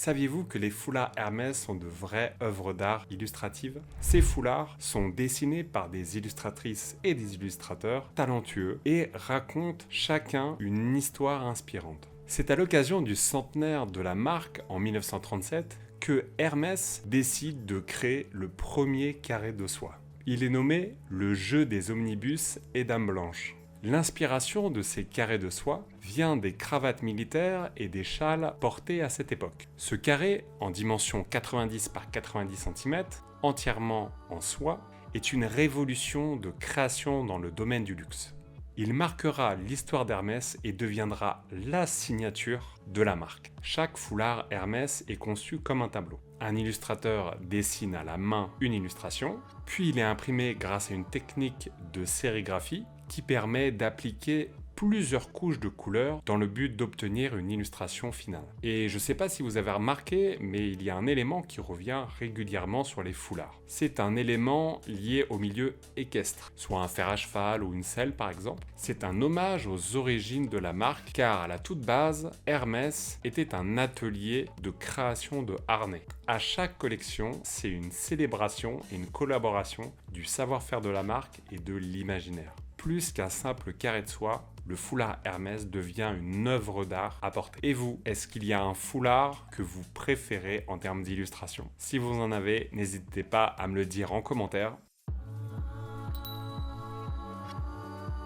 Saviez-vous que les foulards Hermès sont de vraies œuvres d'art illustratives? Ces foulards sont dessinés par des illustratrices et des illustrateurs talentueux et racontent chacun une histoire inspirante. C'est à l'occasion du centenaire de la marque en 1937 que Hermès décide de créer le premier carré de soie. Il est nommé le jeu des omnibus et dames blanches. L'inspiration de ces carrés de soie vient des cravates militaires et des châles portés à cette époque. Ce carré, en dimension 90 par 90 cm, entièrement en soie, est une révolution de création dans le domaine du luxe. Il marquera l'histoire d'Hermès et deviendra la signature de la marque. Chaque foulard Hermès est conçu comme un tableau. Un illustrateur dessine à la main une illustration, puis il est imprimé grâce à une technique de sérigraphie qui permet d'appliquer plusieurs couches de couleurs dans le but d'obtenir une illustration finale. Et je ne sais pas si vous avez remarqué, mais il y a un élément qui revient régulièrement sur les foulards. C'est un élément lié au milieu équestre, soit un fer à cheval ou une selle par exemple. C'est un hommage aux origines de la marque, car à la toute base, Hermès était un atelier de création de harnais. À chaque collection, c'est une célébration et une collaboration du savoir-faire de la marque et de l'imaginaire. Plus qu'un simple carré de soie, le foulard Hermès devient une œuvre d'art à porter. Et vous, est-ce qu'il y a un foulard que vous préférez en termes d'illustration? Si vous en avez, n'hésitez pas à me le dire en commentaire.